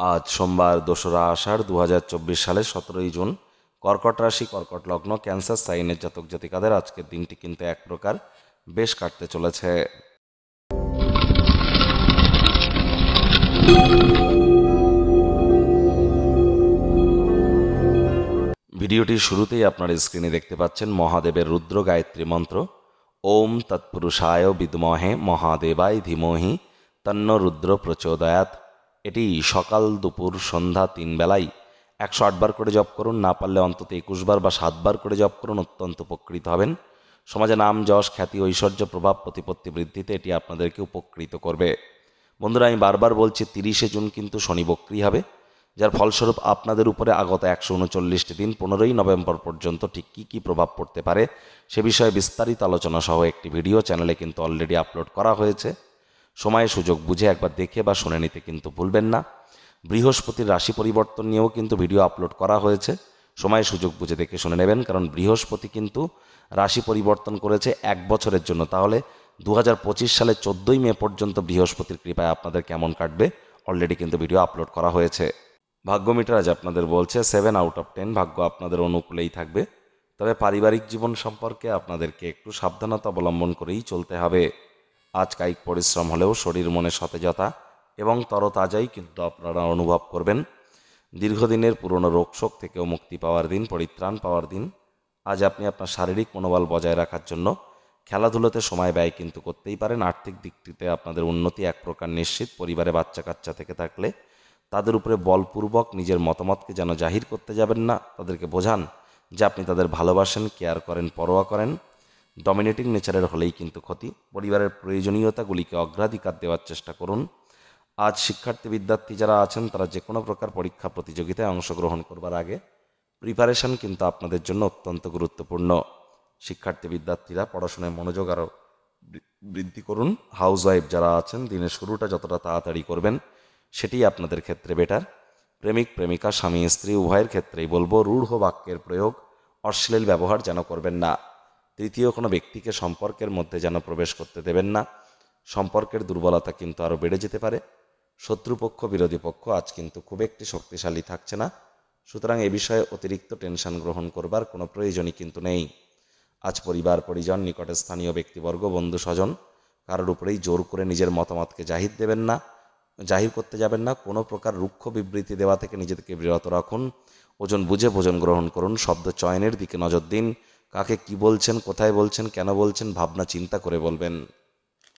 আজ সোমবার ২রা আষাঢ় ২০২৪ সালের ১৭ই জুন। কর্কট রাশি, কর্কট লগ্ন, ক্যান্সার সাইনের জাতক জাতিকাদের আজকের দিনটি কিন্তু এক প্রকার বেশ কাটতে চলেছে। ভিডিওটির শুরুতেই আপনার স্ক্রিনে দেখতে পাচ্ছেন মহাদেবের রুদ্র গায়ত্রী মন্ত্র। ওম তৎপুরুষায় বিদ্মহে মহাদেবায় ধীমহি তন্ন রুদ্র প্রচোদয়াৎ। এটি সকাল, দুপুর, সন্ধ্যা ৩ বেলায় ১০৮ বার করে জপ করুন। না পারলে অন্তত ২১ বার বা ৭ বার করে জপ করুন, অত্যন্ত উপকৃত হবেন। সমাজে নাম, যশ, খ্যাতি, ঐশ্বর্য, প্রভাব, প্রতিপত্তি বৃদ্ধিতে এটি আপনাদেরকে উপকৃত করবে। বন্ধুরা, আমি বারবার বলছি ৩০শে জুন কিন্তু শনি বক্রী হবে, যার ফলস্বরূপ আপনাদের উপরে আগত ১৩৯টি দিন ১৫ই নভেম্বর পর্যন্ত ঠিক কী কী প্রভাব পড়তে পারে সে বিষয়ে বিস্তারিত আলোচনা সহ একটি ভিডিও চ্যানেলে কিন্তু অলরেডি আপলোড করা হয়েছে। সময় সুযোগ বুঝে একবার দেখে বা শুনে নিতে কিন্তু ভুলবেন না। বৃহস্পতির রাশি পরিবর্তন নিয়েও কিন্তু ভিডিও আপলোড করা হয়েছে, সময় সুযোগ বুঝে দেখে শুনে নেবেন, কারণ বৃহস্পতি কিন্তু রাশি পরিবর্তন করেছে ১ বছরের জন্য। তাহলে ২০২৫ সালের ১৪ই মে পর্যন্ত বৃহস্পতির কৃপায় আপনাদের কেমন কাটবে অলরেডি কিন্তু ভিডিও আপলোড করা হয়েছে। ভাগ্য মিটার আজ আপনাদের বলছে 7 আউট অফ 10 ভাগ্য আপনাদের অনুকূলেই থাকবে। তবে পারিবারিক জীবন সম্পর্কে আপনাদেরকে একটু সাবধানতা অবলম্বন করেই চলতে হবে। আজ কায়িক পরিশ্রম হলেও শরীর মনে সতেজতা এবং তরতাজাই কিন্তু আপনারা অনুভব করবেন। দীর্ঘদিনের পুরনো রোগশোক থেকেও মুক্তি পাওয়ার দিন, পরিত্রাণ পাওয়ার দিন। আজ আপনি আপনার শারীরিক মনোবল বজায় রাখার জন্য খেলাধুলোতে সময় ব্যয় কিন্তু করতেই পারেন। আর্থিক দিকটিতে আপনাদের উন্নতি এক প্রকার নিশ্চিত। পরিবারে বাচ্চা কাচ্চা থেকে থাকলে তাদের উপরে বলপূর্বক নিজের মতামতকে যেন জাহির করতে যাবেন না, তাদেরকে বোঝান যে আপনি তাদের ভালোবাসেন, কেয়ার করেন, পরোয়া করেন। ডমিনেটিং নেচারের হলেই কিন্তু ক্ষতি। পরিবারের প্রয়োজনীয়তাগুলিকে অগ্রাধিকার দেওয়ার চেষ্টা করুন। আজ শিক্ষার্থী বিদ্যার্থী যারা আছেন তারা যে কোনো প্রকার পরীক্ষা প্রতিযোগিতায় অংশগ্রহণ করবার আগে প্রিপারেশন কিন্তু আপনাদের জন্য অত্যন্ত গুরুত্বপূর্ণ। শিক্ষার্থী বিদ্যার্থীরা পড়াশোনায় মনোযোগ আরও বৃদ্ধি করুন। হাউসওয়াইফ যারা আছেন দিনের শুরুটা যতটা তাড়াতাড়ি করবেন সেটি আপনাদের ক্ষেত্রে বেটার। প্রেমিক প্রেমিকা, স্বামী স্ত্রী উভয়ের ক্ষেত্রেই বলবো রূঢ় বাক্যের প্রয়োগ, অশ্লীল ব্যবহার যেন করবেন না। তৃতীয় কোনো ব্যক্তিকে সম্পর্কের মধ্যে যেন প্রবেশ করতে দেবেন না। সম্পর্কের দুর্বলতা কিন্তু আরও বেড়ে যেতে পারে। শত্রুপক্ষ, বিরোধী পক্ষ আজ কিন্তু খুব একটি শক্তিশালী থাকছে না, সুতরাং এ বিষয়ে অতিরিক্ত টেনশন গ্রহণ করবার কোনো প্রয়োজনই কিন্তু নেই। আজ পরিবার পরিজন, নিকটে স্থানীয় ব্যক্তিবর্গ, বন্ধু স্বজন কারোর উপরেই জোর করে নিজের মতামতকে জাহির করতে যাবেন না। কোনো প্রকার রুক্ষ বিবৃতি দেওয়া থেকে নিজেদেরকে বিরত রাখুন। ওজন বুঝে ভোজন গ্রহণ করুন। শব্দ চয়নের দিকে নজর দিন। কাকে কি বলছেন, কোথায় বলছেন, কেন বলছেন ভাবনা চিন্তা করে বলবেন।